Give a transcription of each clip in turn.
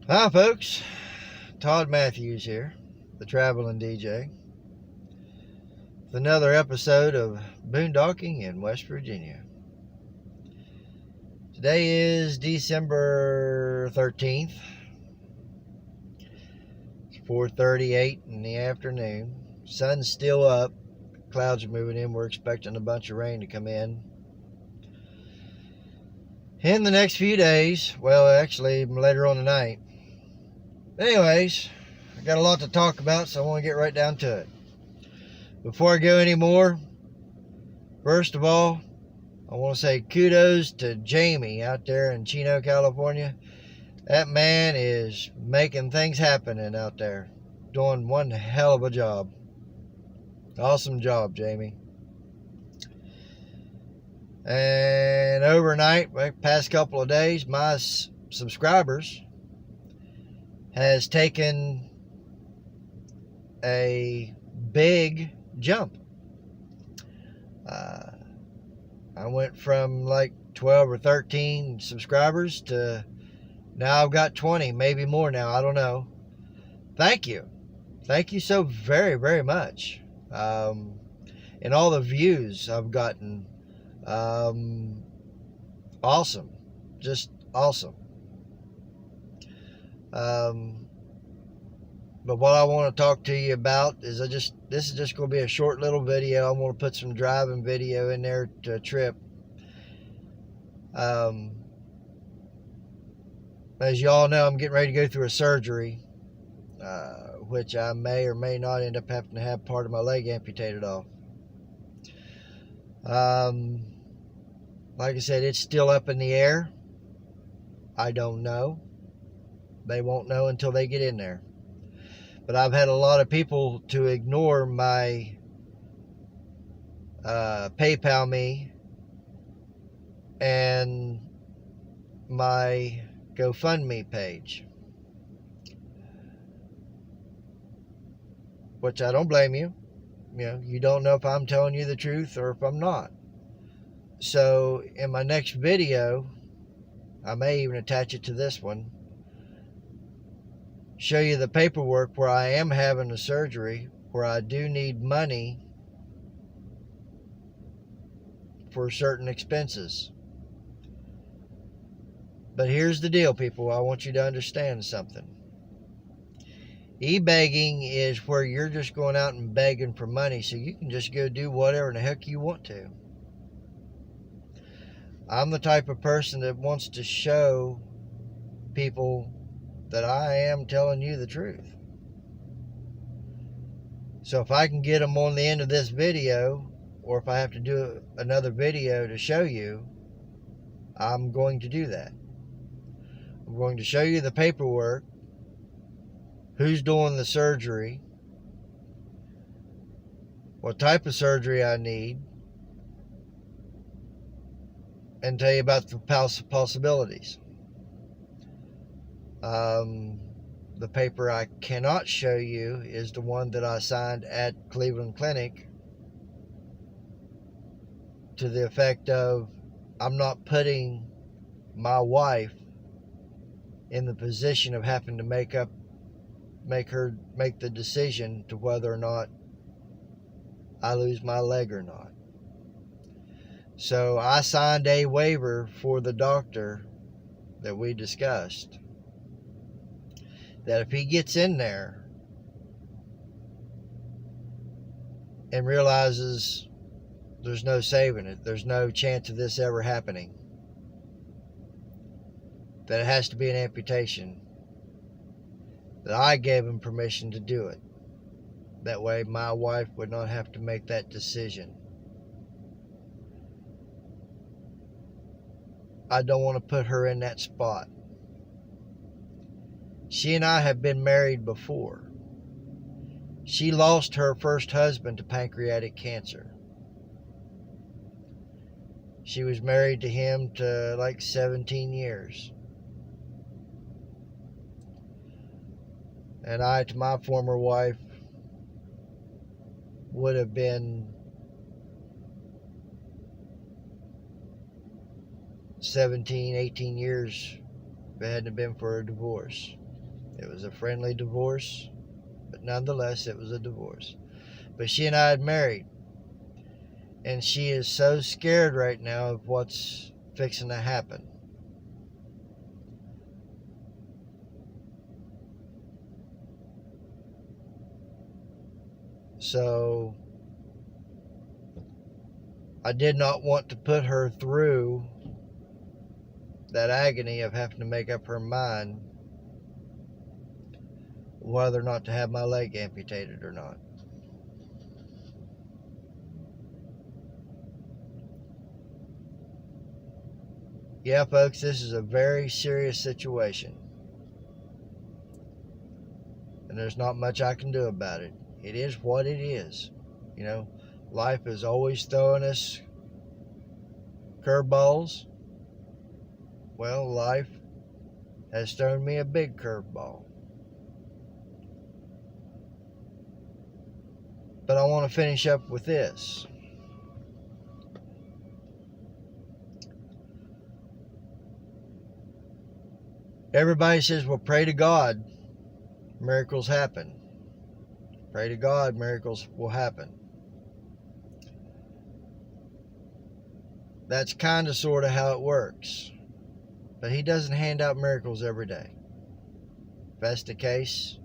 Hi, folks. Todd Matthews here, the traveling DJ, with another episode of Boondocking in West Virginia. Today is December 13th. It's 4:38 in the afternoon. Sun's still up. Clouds are moving in. We're expecting a bunch of rain to come in the next few days. Well, actually, later on tonight. Anyways, I got a lot to talk about, so I want to get right down to it. Before I go any more, first of all, I want to say kudos to Jamie out there in Chino, California. That man is making things happen out there. Doing one hell of a job. Awesome job, Jamie. And overnight, past couple of days, my subscribers has taken a big jump. I went from like 12 or 13 subscribers to now I've got 20, maybe more now. I don't know. Thank you. Thank you so very, very much. And all the views I've gotten. Awesome. Just awesome. But what I want to talk to you about is this is just going to be a short little video. I'm going to put some driving video in there to a trip. As you all know, I'm getting ready to go through a surgery, which I may or may not end up having to have part of my leg amputated off. Like I said, it's still up in the air. I don't know. They won't know until they get in there. But I've had a lot of people to ignore my PayPal me and my GoFundMe page, which I don't blame you. You know, you don't know if I'm telling you the truth or if I'm not. So in my next video, I may even attach it to this one, show you the paperwork where I am having a surgery, where I do need money for certain expenses. But here's the deal, people. I want you to understand something. E-begging is where you're just going out and begging for money so you can just go do whatever the heck you want to. I'm the type of person that wants to show people that I am telling you the truth. So if I can get them on the end of this video, or if I have to do another video to show you, I'm going to do that. I'm going to show you the paperwork, who's doing the surgery, what type of surgery I need, and tell you about the possibilities. The paper I cannot show you is the one that I signed at Cleveland Clinic, to the effect of I'm not putting my wife in the position of having to make the decision to whether or not I lose my leg or not. So I signed a waiver for the doctor that we discussed, that if he gets in there and realizes there's no saving it, there's no chance of this ever happening, that it has to be an amputation, that I gave him permission to do it. That way my wife would not have to make that decision. I don't want to put her in that spot. She and I have been married before. She lost her first husband to pancreatic cancer. She was married to him to like 17 years. And I, to my former wife, would have been 17, 18 years if it hadn't been for a divorce. It was a friendly divorce, but nonetheless, it was a divorce. But she and I had married, and she is so scared right now of what's fixing to happen. So I did not want to put her through that agony of having to make up her mind whether or not to have my leg amputated or not. Yeah, folks, this is a very serious situation. And there's not much I can do about it. It is what it is. You know, life is always throwing us curveballs. Well, life has thrown me a big curveball. But I want to finish up with this. Everybody says, well, pray to God, miracles happen. Pray to God, miracles will happen. That's kind of sort of how it works. But He doesn't hand out miracles every day. If that's the case,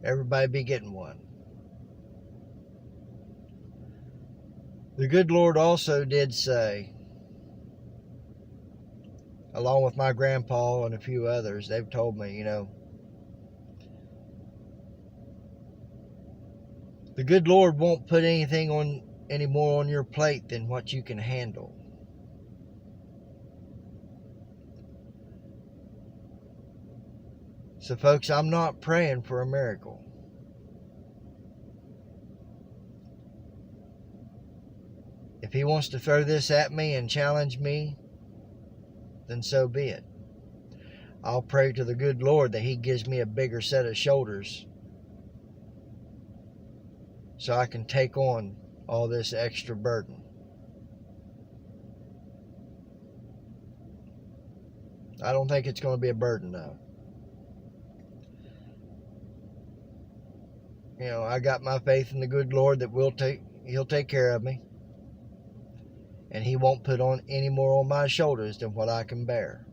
everybody be getting one. The good Lord also did say, along with my grandpa and a few others, they've told me, you know, the good Lord won't put anything any more on your plate than what you can handle. So folks, I'm not praying for a miracle. If He wants to throw this at me and challenge me, then so be it. I'll pray to the good Lord that He gives me a bigger set of shoulders so I can take on all this extra burden. I don't think it's going to be a burden, though. You know, I got my faith in the good Lord that He'll take care of me. And He won't put on any more on my shoulders than what I can bear.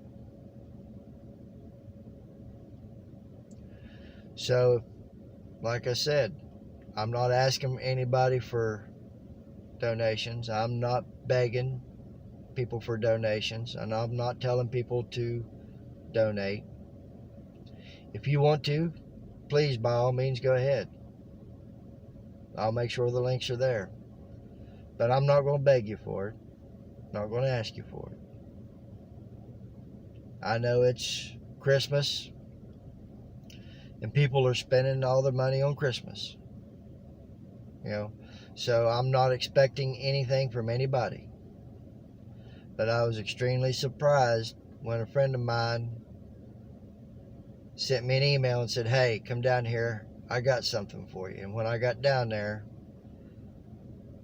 So, like I said, I'm not asking anybody for donations. I'm not begging people for donations. And I'm not telling people to donate. If you want to, please, by all means, go ahead. I'll make sure the links are there. But I'm not going to beg you for it. Not going to ask you for it. I know it's Christmas and people are spending all their money on Christmas. You know, so I'm not expecting anything from anybody. But I was extremely surprised when a friend of mine sent me an email and said, hey, come down here. I got something for you. And when I got down there,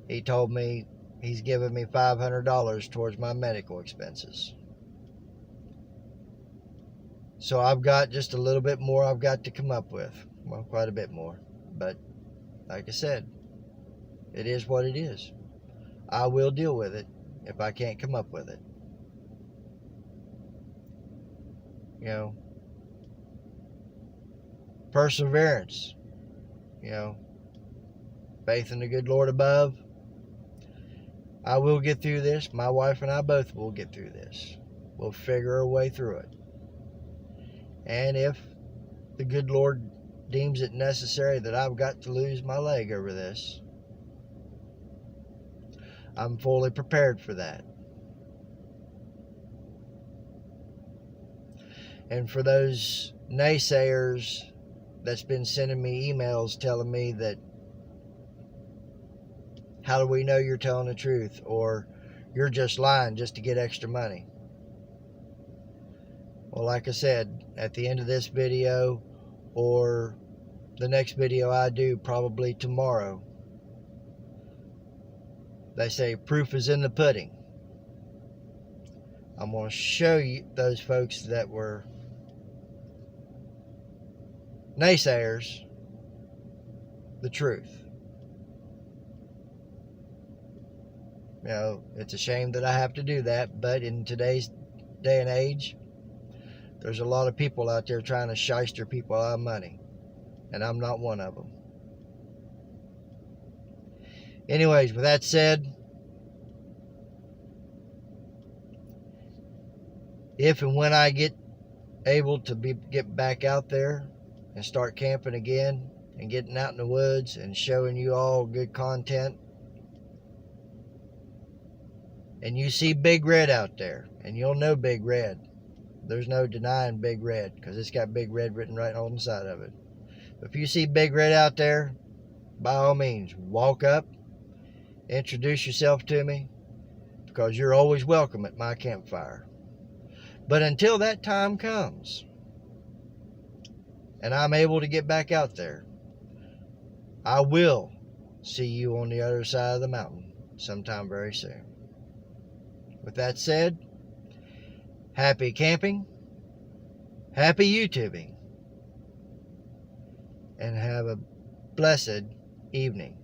he told me he's giving me $500 towards my medical expenses. So I've got just a little bit more I've got to come up with. Well, quite a bit more. But like I said, it is what it is. I will deal with it if I can't come up with it. You know, perseverance. You know, faith in the good Lord above. I will get through this. My wife and I both will get through this. We'll figure our way through it. And if the good Lord deems it necessary that I've got to lose my leg over this, I'm fully prepared for that. And for those naysayers that's been sending me emails telling me that, how do we know you're telling the truth? Or you're just lying just to get extra money. Well, like I said, at the end of this video or the next video I do probably tomorrow, they say proof is in the pudding. I'm going to show you those folks that were naysayers the truth. You know, it's a shame that I have to do that, but in today's day and age, there's a lot of people out there trying to shyster people out of money, and I'm not one of them. Anyways, with that said, if and when I get able to get back out there and start camping again and getting out in the woods and showing you all good content, and you see Big Red out there, and you'll know Big Red. There's no denying Big Red, because it's got Big Red written right on the side of it. But if you see Big Red out there, by all means, walk up, introduce yourself to me, because you're always welcome at my campfire. But until that time comes, and I'm able to get back out there, I will see you on the other side of the mountain sometime very soon. With that said, happy camping, happy YouTubing, and have a blessed evening.